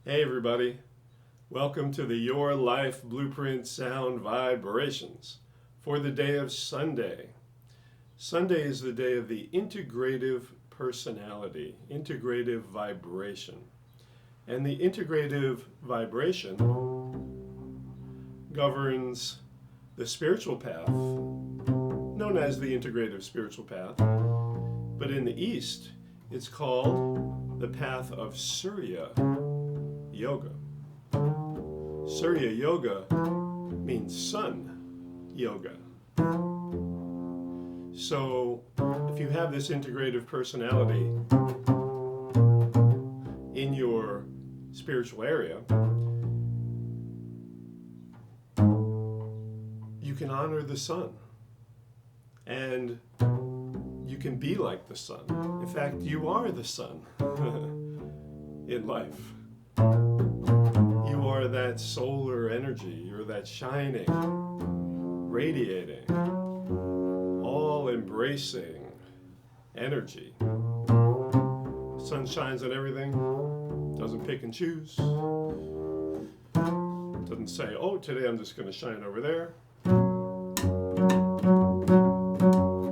Hey everybody, welcome to the Your Life Blueprint Sound Vibrations for the day of Sunday. Sunday is the day of the integrative personality, integrative vibration. And the integrative vibration governs the spiritual path, known as the integrative spiritual path, but in the East, it's called the path of Surya Yoga. Surya Yoga means sun yoga. So if you have this integrative personality in your spiritual area, you can honor the sun and you can be like the sun. In fact, you are the sun in life. You are that solar energy, you're that shining, radiating, all embracing energy. Sun shines on everything, doesn't pick and choose, doesn't say, oh, today I'm just going to shine over there.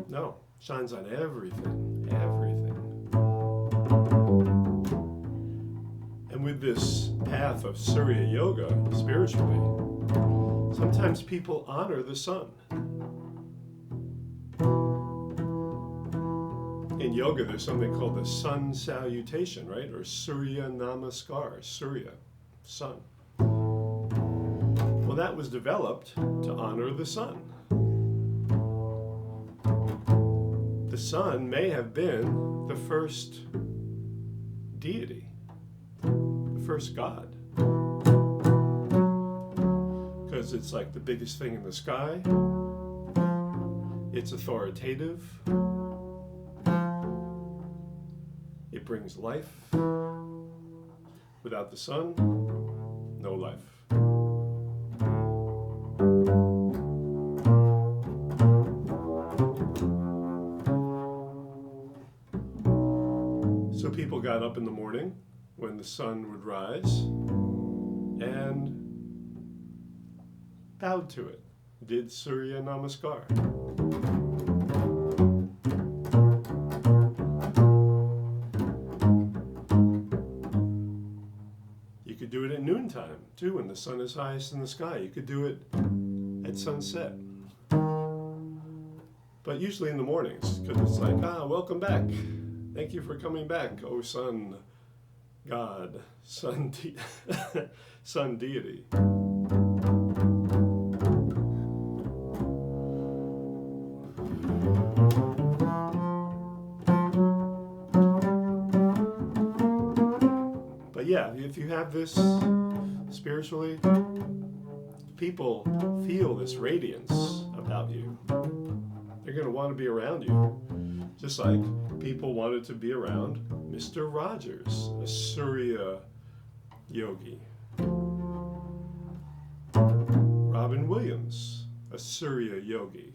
No, shines on everything, everything. And with this path of Surya Yoga, spiritually, sometimes people honor the sun. In yoga, there's something called the sun salutation, right? Or Surya Namaskar, Surya, sun. Well, that was developed to honor the sun. The sun may have been the first deity, the first god, because it's like the biggest thing in the sky. It's authoritative. It brings life. Without the sun, no life. So people got up in the morning when the sun would rise and bowed to it, did Surya Namaskar. You could do it at noontime too, when the sun is highest in the sky. You could do it at sunset. But usually in the mornings, because it's like, welcome back. Thank you for coming back, oh sun god, sun deity. But yeah, if you have this spiritually, people feel this radiance about you. They're going to want to be around you. Just like people wanted to be around Mr. Rogers, a Surya yogi. Robin Williams, a Surya yogi.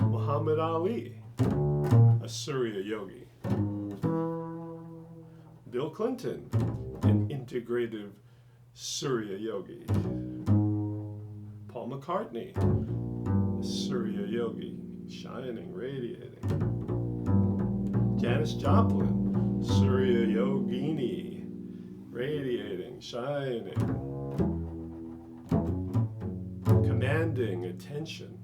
Muhammad Ali, a Surya yogi. Bill Clinton, an integrative Surya yogi. Paul McCartney, Surya yogi, shining, radiating. Janis Joplin, Surya yogini, radiating, shining, commanding attention,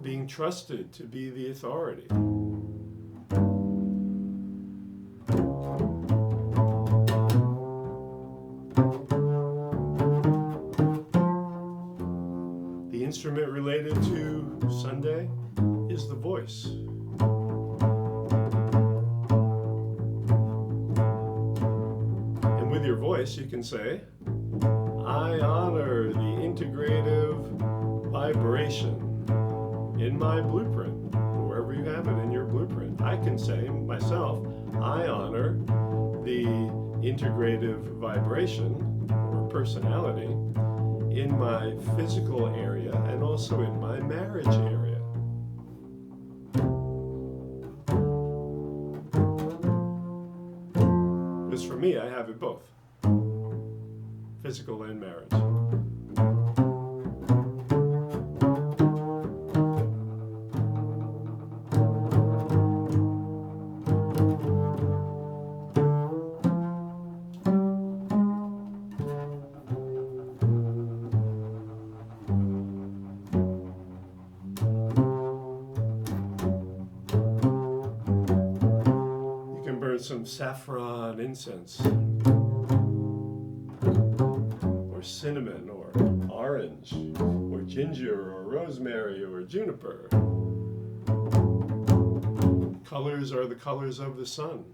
being trusted to be the authority. The instrument related to Sunday is the voice. And with your voice, you can say, I honor the integrative vibration in my blueprint, wherever you have it in your blueprint. I can say myself, I honor the integrative vibration or personality in my physical area and also in my marriage area. Because for me, I have it both, physical and marriage. Burn some saffron incense, or cinnamon, or orange, or ginger, or rosemary, or juniper. Colors are the colors of the sun.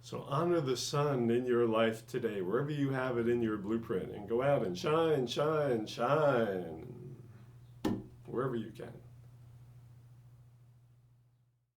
So honor the sun in your life today, wherever you have it in your blueprint, and go out and shine, shine, shine, wherever you can.